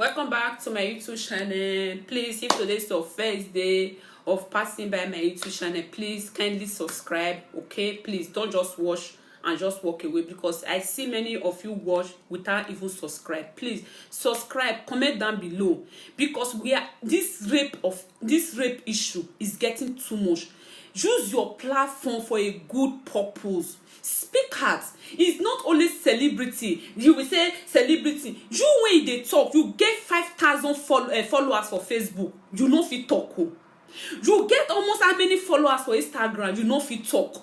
Welcome back to my YouTube channel. Please, if today is your first day of passing by my YouTube channel, please kindly subscribe. Okay, please don't just watch and just walk away, because I see many of you watch without even subscribe. Please subscribe, comment down below, because this rape issue is getting too much. Use your platform for a good purpose. Speak out. It's not only celebrity. You will say celebrity. You, when they talk, you get 5,000 followers for Facebook. You know fit talk. You get almost how many followers for Instagram. You know fit talk.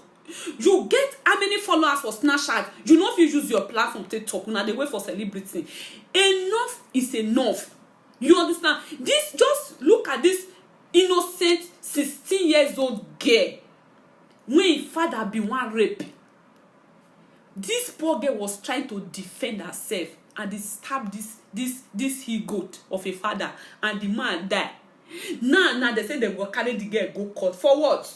You get how many followers for Snapchat. You know fit use your platform to talk. Now they wait for celebrity. Enough is enough. You understand? This, just look at this innocent 16 years old girl when her father be one rape. This poor girl was trying to defend herself, and they stabbed this he-goat of a father, and the man died. Now they say they will carry the girl go court for what?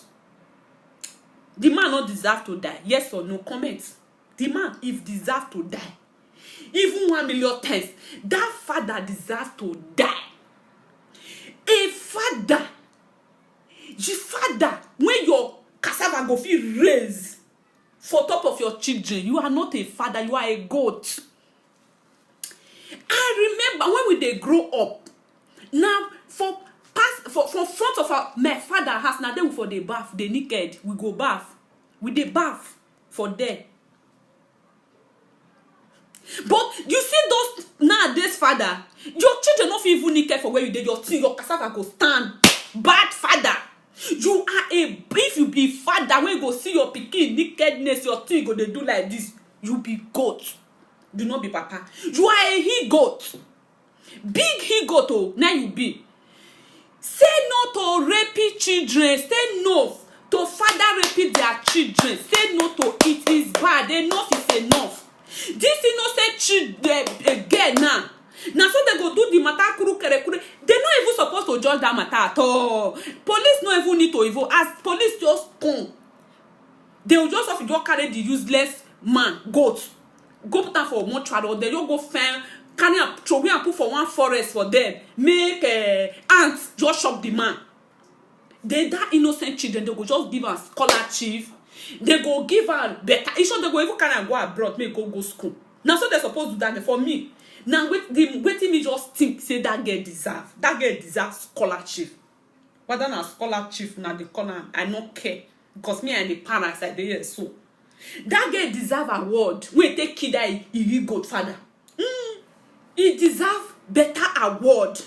The man not deserve to die? Yes or no? Comment. The man, if deserve to die, even 1 million times, that father deserves to die. A father, the father, when your cassava go feel raise for top of your children, you are not a father, you are a goat. I remember when they grow up. Now for front of my father house, now they for the bath, they naked, we go bath, we the bath for them. But you see those nowadays father, your children not even naked for where you did your cassava go stand. Bad father. You are if you be father, when you go see your pikin nakedness, your thing go they do like this, you be goat. Do not be papa. You are a he-goat. Big he-goat, oh, now you be. Say no to raping children. Say no to father raping their children. Say no to it is bad. Enough is enough. This innocent children girl now. Now so they go do the matter kuru. They're not even supposed to judge that matter at all. Police no even need to even ask. Police just come. They will just have to carry the useless man, goat. Go put them for mortuary, or they don't go find, carry and throw and put for one forest for them. Make ants just shop the man. They that innocent children, they go just give her scholarship. They go give her better. It's sure they go even kind of go abroad, make go school. Now so they're supposed to do that for me. Now waiting me just think say that girl deserve scholarship. Whether na scholarship na the corner, I don't care, because me and the parents are there. So that girl deserve award. When take kid that he godfather. He deserve better award.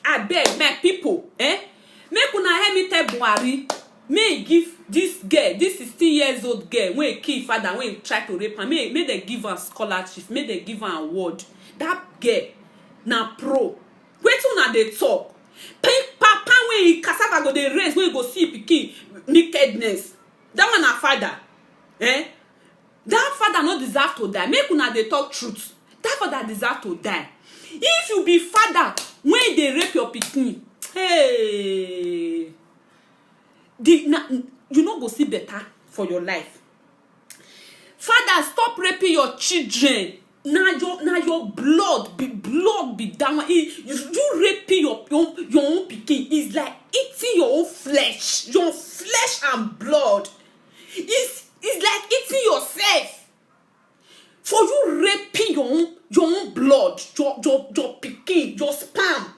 I beg my people, make una help me tell Buhari, may give this girl, this 16 years old girl, when he kill father, when he try to rape her, may they give her scholarship, may they give her award. That girl na pro. Wait till they talk. Papa when he cassava go they raise, when he go see pikin nakedness. That one na father. That father not deserve to die. Make una they talk truth. That father deserve to die. If you be father when they rape your pikin, hey, you not go see better for your life. Father, stop raping your children. Now your blood be down. You raping your own pikin is like eating your own flesh. Your flesh and blood. It's like eating yourself. For you raping your own blood, your pikin, your sperm.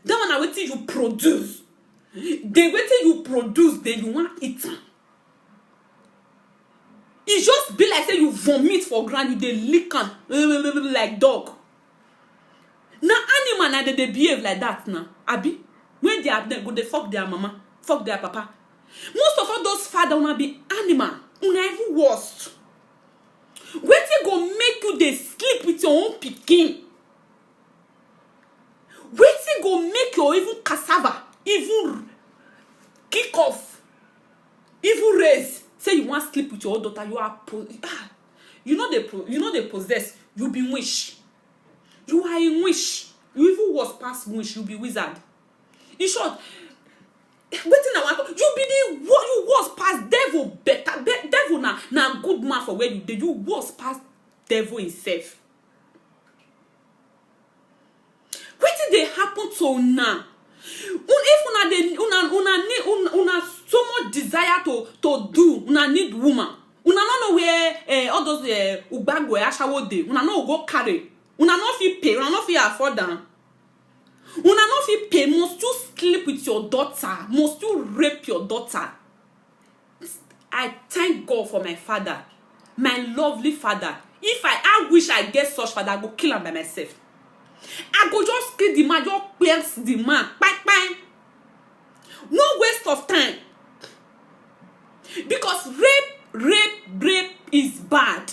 That one are waiting you produce. They waiting you produce, then you want eat. It just be like say you vomit for ground, you dey lick am like dog. Now animal na they behave like that now. Abi, when they are there, go they fuck their mama, fuck their papa. Most of all those father wanna be animal, una even worst. Wetin go make you dey sleep with your own pikin? Wetin go make your even cassava even kick off, even raise? Say you want sleep with your own daughter, you are you know they possess. You be wish. You are in wish. You even was past wish. You be wizard. In short, waiting I want you be the you was past devil better. Devil na good man for where you did. You was past devil himself. Waiting also now. If una so much desire to do, una need woman. Una no know where all those ubagwe ashawo dey. Una no go carry. Una no fit pay. Una no fit afford them. Una no fit pay. Must you sleep with your daughter? Must you rape your daughter? I thank God for my father, my lovely father. If I wish I get such father, I go kill him by myself. I go just kill the man, just pierce the man. Bang, bang. No waste of time. Because rape is bad.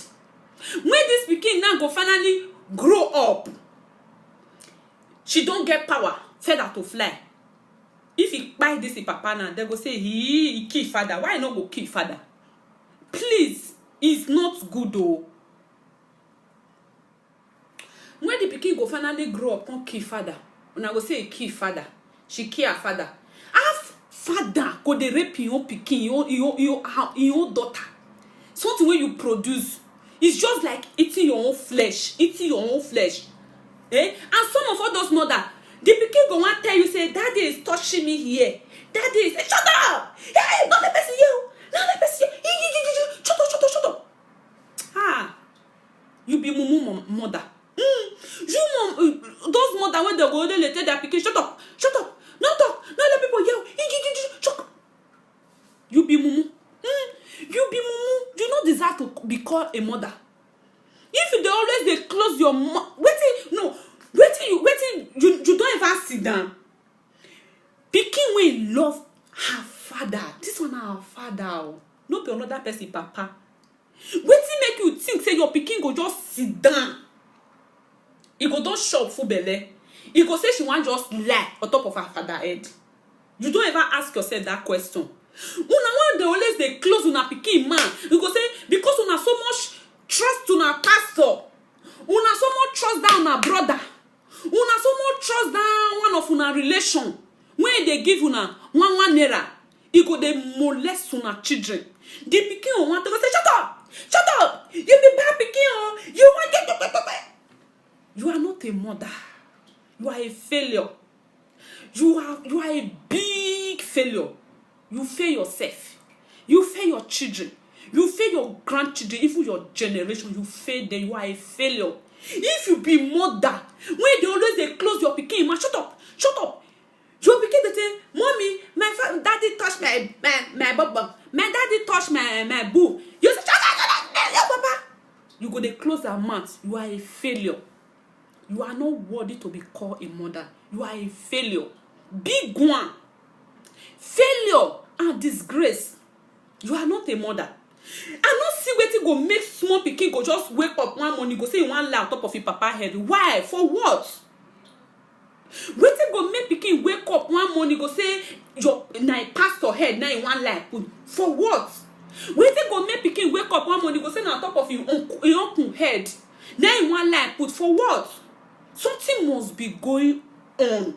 When this pikin now go finally grow up, she don't get power, feather to fly. If he buy this papa now, they go say he kill father. Why not go kill father? Please, it's not good though. When the pikin go finally grow up, come kill father. When I go say he kill father, she kill her father. Half father go dey rape your pikin, your daughter. Something when you produce, it's just like eating your own flesh, And some of all those mother, the pikin go want tell you say, Daddy is touching me here. Daddy is shut up. Hey, not let me see you. Not let me see you. Shut up. Ah, you be mumu mother. You those mother when they go they let their pikin shut up. No talk. No let people yell. Shut up. You be mumu. You don't deserve to be called a mother. If they always they close your mouth, you don't ever sit down. Pikin wey love her father. This one our father. No be another person papa. Wetin make you think say your pikin go just sit down? He go don shop full belle. He go say she want just lie on top of her father head. You don't ever ask yourself that question. Una one dey always dey close una pikin man. You go say because una so much trust una pastor, una so much trust down una brother, una so much trust down one of una relation. When they give una one naira, e go dey molest una children. The pikin want to go say shut up. You be bad pikin oh. You want get. You are not a mother. You are a failure. You are a big failure. You fail yourself. You fail your children. You fail your grandchildren, even your generation. You fail them. You are a failure. If you be mother, when they always they close your pikin, man, shut up. Your pikin they say, mommy, my daddy touched my bubble. My daddy touched my boo. You say, shut up, papa. You go they close their mouth. You are a failure. You are not worthy to be called a mother. You are a failure. Big one. Failure and disgrace. You are not a mother. I not see wetin go make small pikin go just wake up one morning go say you wan lie on top of your papa head. Why? For what? Wetin go make pikin wake up one morning go say your na pastor head na you wan lie put. For what? Wetin go make pikin wake up one morning go say na on top of your uncle head na you wan lie put. For what? Something must be going on.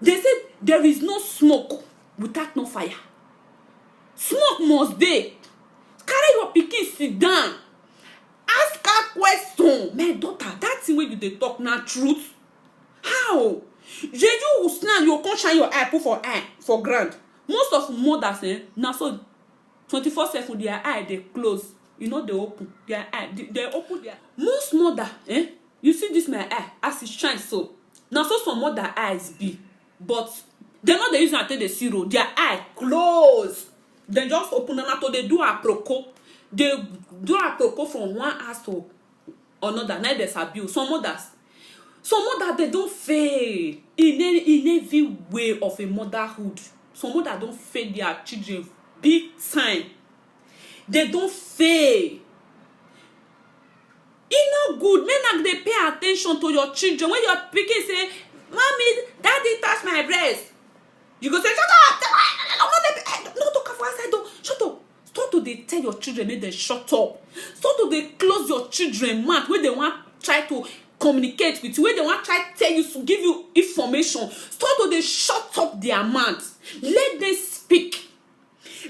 They said there is no smoke without no fire. Smoke must dey. Carry your pikin sit down. Ask her question. My daughter, that thing wey you dey talk na truth. How? You will stand, you come shine your eye, put for eye for ground. Most of mothers, na so 24/7 their eye they close. You know they open their eye. They open their. Most mother, you see this my eye as it shine so. Now so some mother eyes be, but they know they use until they see road. Their eye close. They just open them until they do a proco. They do a proco from one house to another. Now there's abuse. Some mothers they don't fail in every way of a motherhood. Some mothers don't fail their children big time. They don't fail. It's not good. Men they pay attention to your children. When your pikin say, "Mommy, daddy touch my breast," you go say, "Shut up! No talk for outside. Don't shut up." Start to they tell your children that they shut up. Start to they close your children mouth when they want try to communicate with you. When they want try to tell you to give you information. Start to they shut up their mouth. Let them speak.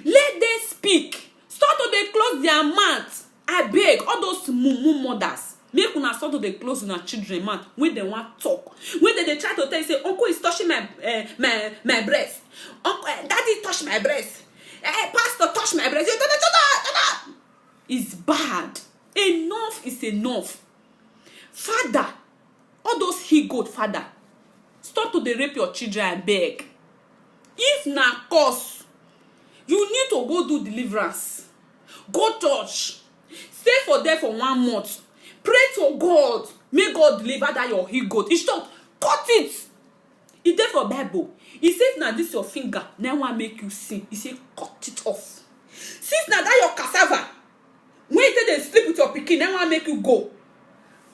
Let them speak. Start to they close their mouth. I beg all those mumu mothers, make una stop start to dey close una children mouth when they want talk, when they try to tell you say uncle is touching my breast, uncle daddy touch my breast, pastor touch my breast, it's bad. Enough is enough. Father, all those he-goat father, stop to dey rape your children, I beg. If na cause you need to go do deliverance, go church, stay for there for 1 month, pray to God, may God deliver that your he-goat. It's not, cut it. It's there for Bible. He says now this your finger, now one make you sin. He say cut it off. Since now that your cassava, when you dey sleep with your pikin, now one make you go.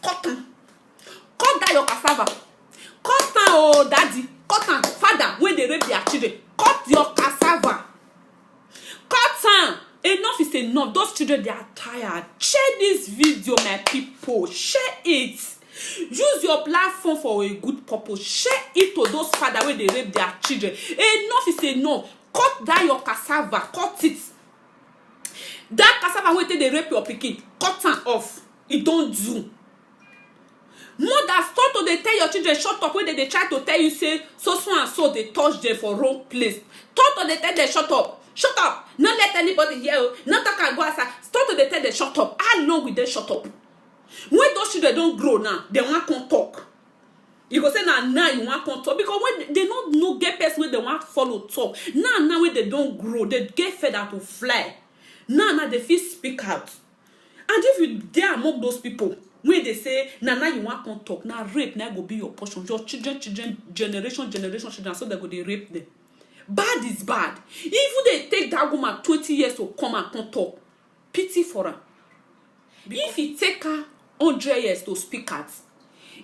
Cut am. Cut that your cassava. Cut am, oh daddy. Cut am, father. When they rape their children, cut your cassava. Cut am. Enough is enough. Those children, they are tired. Share this video, my people. Share it. Use your platform for a good purpose. Share it to those fathers when they rape their children. Enough is enough. Cut that your cassava. Cut it. That cassava when they rape your pikin, cut am off. It don't do. Mother, start to they tell your children shut up when they try to tell you say so and so they touch them for wrong place. Start to they tell them shut up. Shut up. Not let anybody hear. Not talk and go outside. Start to they tell them shut up. How long will they shut up? When those children don't grow now, they want to talk. You go say now you want to talk because when they don't know get person when they want to follow talk. Now when they don't grow, they get fed out to fly. Now they feel speak out. And if you dare among those people, when they say, now you want to talk, now rape, now go be your portion. Your children, generation, children, so they go they rape them. Bad is bad. If they take that woman 20 years to come and come talk, pity for her. Because if it take her 100 years to speak out,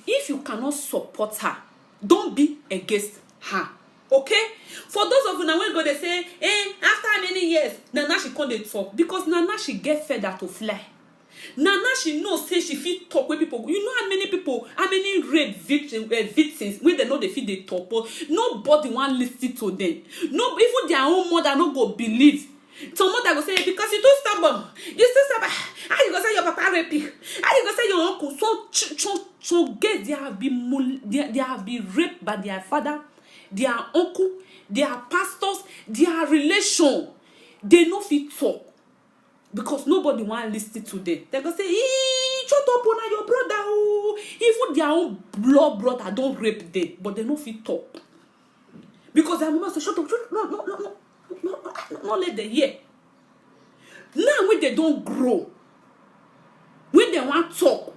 if you cannot support her, don't be against her. Okay? For those of you now when go they say, after how many years, Nana she come they talk. Because Nana she get fed out to fly. Nana she knows say she fit talk with people. You know how many rape victims when they know they feel they talk, but nobody want listen to them. No, even their own mother no go believe. Some mother go say because you too stubborn, you still stubborn. How you go say your papa rape you? How you go say your uncle? So get they have been raped by their father, their uncle, their pastors, their relation. They no fit talk. Because nobody want to listen to them. They go say, shut up on your brother. Oh. Even their own blood brother don't rape them. But they no fit talk. Because their mama say, shut up. No, let them hear. Now when they don't grow, when they want to talk,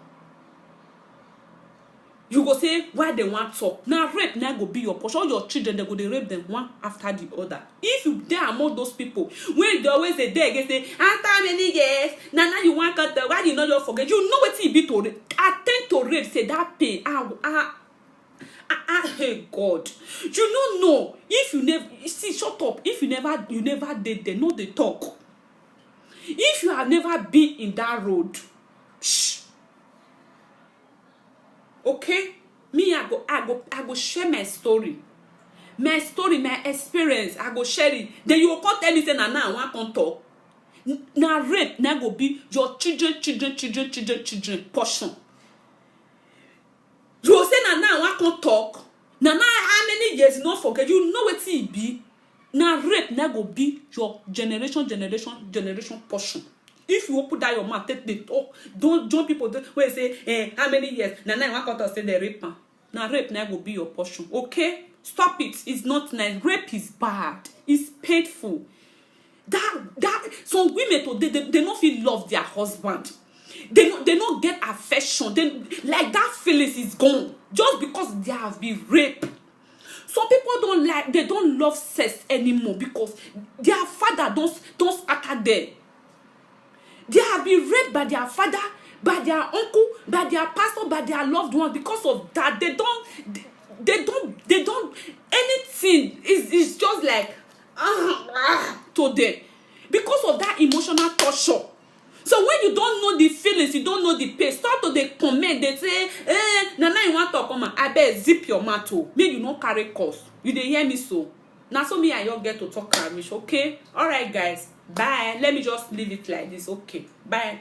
you go say, why they want to talk? Now rape now go be your portion. All your children, they go they rape them one after the other. If you dare among those people, when they always say, they again say, after many years, now you want to cut, why you know you forget? You know what it be to rape. Attend to rape, say that pain. Hey God. You don't know. If you never, see, shut up. If you never did, they know they talk. If you have never been in that road, shh. Okay, me I go share my story, my experience. I go share it. Then you will come tell me say now I want to talk. Now rape now go be your children portion. You will say now I want to talk. Now how many years you not forget? You know what it be. Now rape now go be your generation portion. If you open that your mouth, take the talk. Don't people where say, how many years? Now I want to say the rape. Now rape now will be your portion. Okay? Stop it. It's not nice. Rape is bad. It's painful. That some women today they don't feel love their husband. They don't get affection. Like that feelings is gone just because they have been raped. Some people don't love sex anymore because their father don't scatter them. They have been raped by their father, by their uncle, by their pastor, by their loved ones. Because of that, they don't anything is just like to them. Because of that emotional torture. So when you don't know the feelings, you don't know the pain, start to they comment, they say, Nana, you want to come, I bet zip your mouth. Maybe you don't carry course. You didn't hear me so. Now so me and you get to talk Amish, okay? Alright guys. Bye. Let me just leave it like this. Okay. Bye.